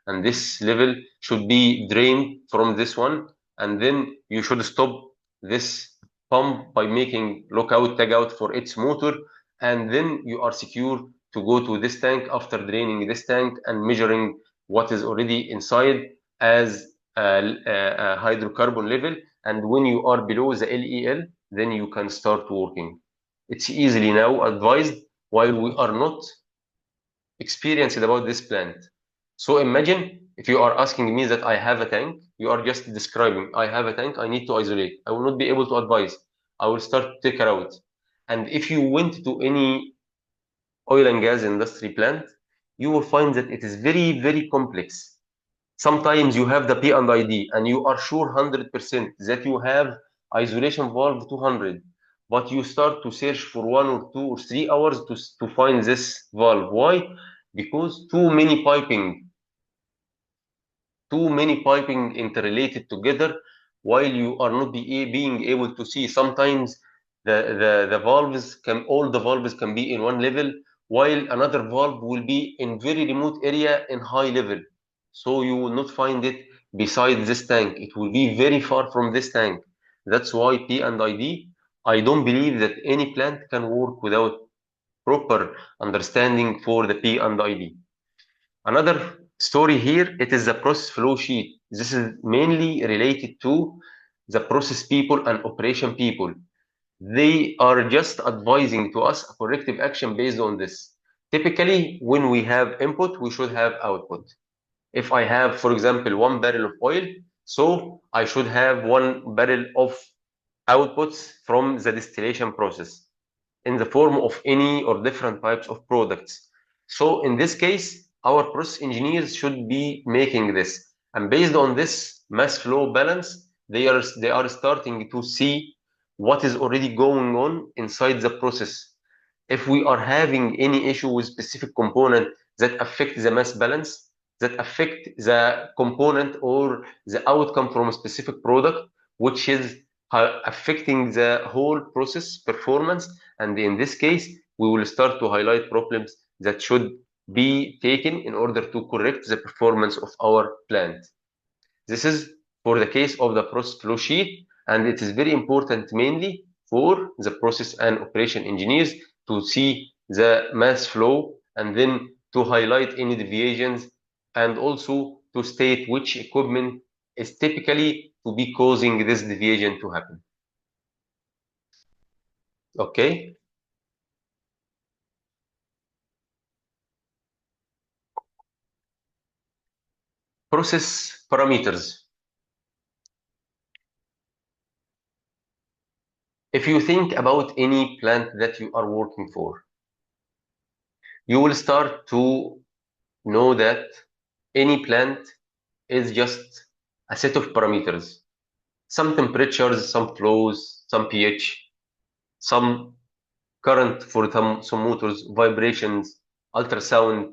and this level should be drained from this one, and then you should stop this pump by making lockout tagout for its motor, and then you are secure to go to this tank after draining this tank and measuring what is already inside as a hydrocarbon level. And when you are below the LEL, then you can start working. It's easily now advised while we are not experienced about this plant. So imagine if you are asking me that I have a tank, you are just describing, I have a tank, I need to isolate. I will not be able to advise. I will start to take a route. And if you went to any oil and gas industry plant, you will find that it is very, very complex. Sometimes you have the P and ID and you are sure 100% that you have isolation valve 200, but you start to search for 1 or 2 or 3 hours to find this valve. Why? Because too many piping interrelated together, while you are not being able to see. Sometimes all the valves can be in one level, while another valve will be in very remote area in high level. So you will not find it beside this tank. It will be very far from this tank. That's why P and ID, I don't believe that any plant can work without proper understanding for the P and ID. Another story here, it is the process flow sheet. This is mainly related to the process people and operation people. They are just advising to us a corrective action based on this. Typically, when we have input, we should have output. If I have, for example, 1 barrel of oil, so I should have 1 barrel of outputs from the distillation process in the form of any or different types of products. So in this case, our process engineers should be making this. And based on this mass flow balance, they are starting to see what is already going on inside the process. If we are having any issue with specific component that affect the mass balance, that affect the component or the outcome from a specific product, which is affecting the whole process performance. And in this case, we will start to highlight problems that should be taken in order to correct the performance of our plant. This is for the case of the process flow sheet. and it is very important mainly for the process and operation engineers to see the mass flow and then to highlight any deviations and also to state which equipment is typically to be causing this deviation to happen. Okay. Process parameters. If you think about any plant that you are working for, you will start to know that any plant is just a set of parameters. Some temperatures, some flows, some pH, some current for some motors, vibrations, ultrasound,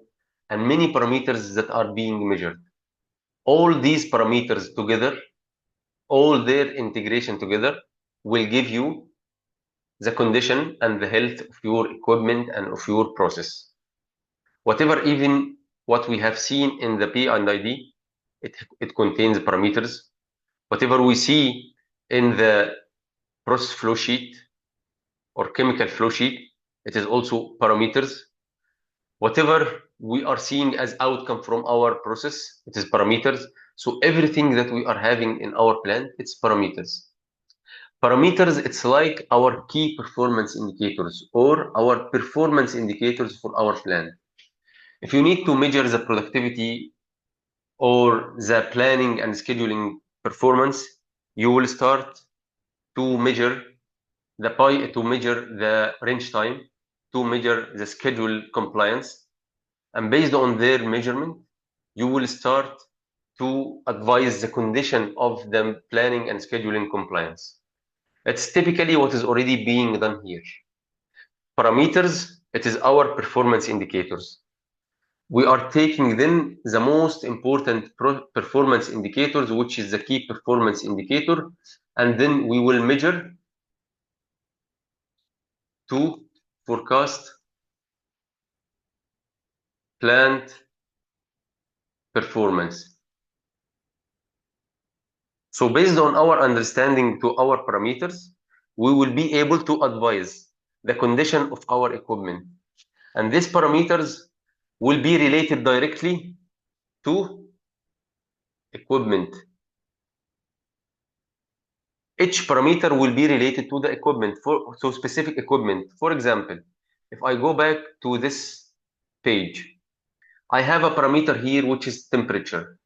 and many parameters that are being measured. All these parameters together, all their integration together, will give you the condition and the health of your equipment and of your process. Whatever, even what we have seen in the P&ID, it contains parameters. Whatever we see in the process flow sheet or chemical flow sheet, it is also parameters. Whatever we are seeing as outcome from our process, it is parameters. So everything that we are having in our plant, it's parameters. Parameters, it's like our key performance indicators or our performance indicators for our plant. If you need to measure the productivity or the planning and scheduling performance, you will start to measure the range time, to measure the schedule compliance, and based on their measurement, you will start to advise the condition of the planning and scheduling compliance. It's typically what is already being done here. Parameters, it is our performance indicators. We are taking then the most important performance indicators, which is the key performance indicator, and then we will measure to forecast plant performance. So based on our understanding to our parameters, we will be able to advise the condition of our equipment. And these parameters will be related directly to equipment. Each parameter will be related to the equipment, so specific equipment. For example, if I go back to this page, I have a parameter here which is temperature.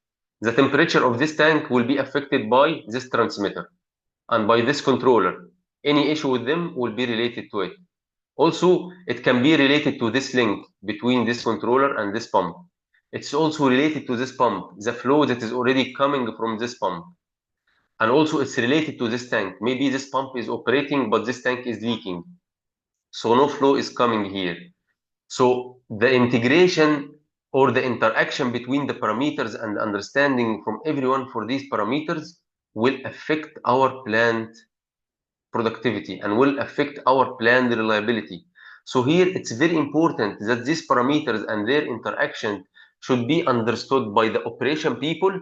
The temperature of this tank will be affected by this transmitter and by this controller. Any issue with them will be related to it. Also, it can be related to this link between this controller and this pump. It's also related to this pump, the flow that is already coming from this pump. And also it's related to this tank. Maybe this pump is operating, but this tank is leaking. So no flow is coming here. So the integration or the interaction between the parameters and understanding from everyone for these parameters will affect our plant productivity and will affect our plant reliability. So here it's very important that these parameters and their interaction should be understood by the operation people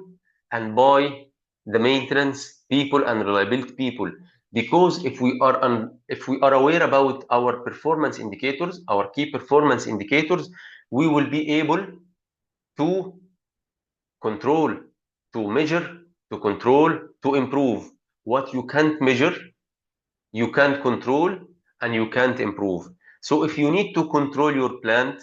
and by the maintenance people and reliability people. Because if we are aware about our performance indicators, our key performance indicators, we will be able to control, to measure, to control, to improve. What you can't measure, you can't control, and you can't improve. So if you need to control your plant,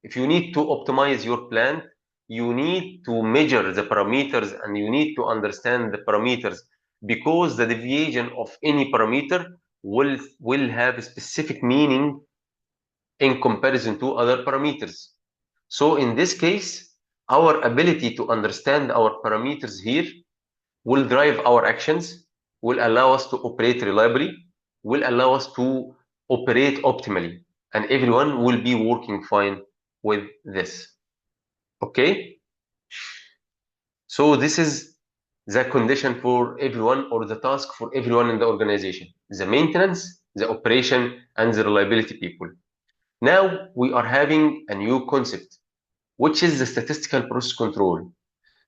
if you need to optimize your plant, you need to measure the parameters and you need to understand the parameters, because the deviation of any parameter will have a specific meaning in comparison to other parameters. So in this case, our ability to understand our parameters here will drive our actions, will allow us to operate reliably, will allow us to operate optimally, and everyone will be working fine with this. Okay? So this is the condition for everyone, or the task for everyone in the organization: the maintenance, the operation, and the reliability people. Now we are having a new concept, which is the statistical process control.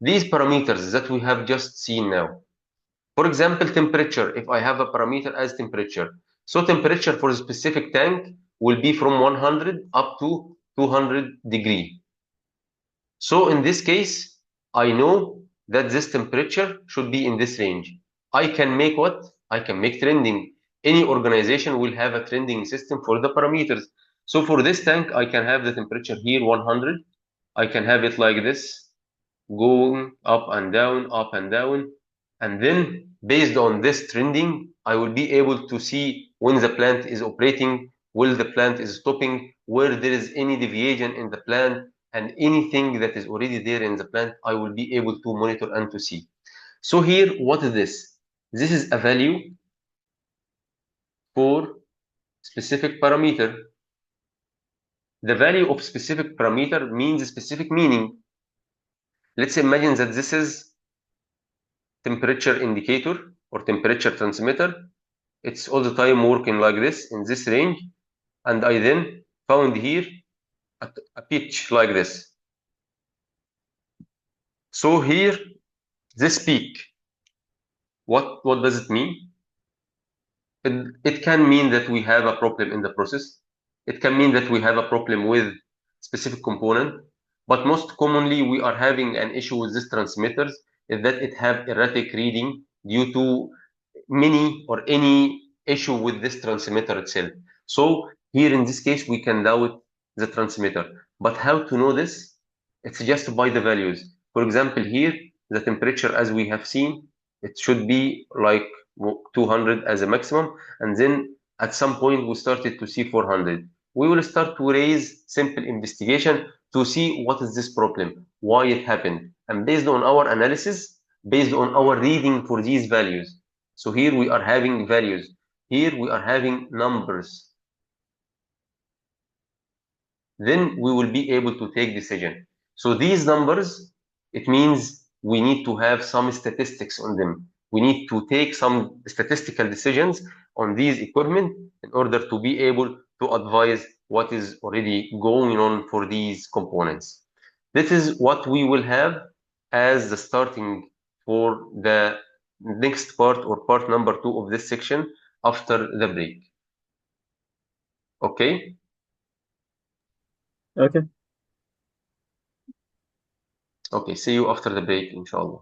These parameters that we have just seen now, For example, temperature, if I have a parameter as temperature. So temperature for a specific tank will be from 100 up to 200 degree. So in this case, I know that this temperature should be in this range. I can make what? I can make trending. Any organization will have a trending system for the parameters. So for this tank, I can have the temperature here 100. I can have it like this, going up and down, up and down. And then based on this trending, I will be able to see when the plant is operating, will the plant is stopping, where there is any deviation in the plant, and anything that is already there in the plant, I will be able to monitor and to see. So here, what is this? This is a value for specific parameter. The value of specific parameter means a specific meaning. Let's imagine that this is temperature indicator or temperature transmitter. It's all the time working like this in this range. And I then found here a pitch like this. So here, this peak, what does it mean? It can mean that we have a problem in the process. It can mean that we have a problem with specific component. But most commonly, we are having an issue with these transmitters is that it have erratic reading due to many or any issue with this transmitter itself. So here in this case, we can doubt the transmitter. But how to know this? It's just by the values. For example, here, the temperature as we have seen, it should be like 200 as a maximum. And then at some point, we started to see 400. We will start to raise simple investigation to see what is this problem, why it happened. And based on our analysis, based on our reading for these values. So here we are having values. Here we are having numbers. Then we will be able to take decision. So these numbers, it means we need to have some statistics on them. We need to take some statistical decisions on these equipment in order to be able to advise what is already going on for these components. This is what we will have as the starting for the next part or part number 2 of this section after the break. Okay? Okay. Okay, see you after the break, inshallah.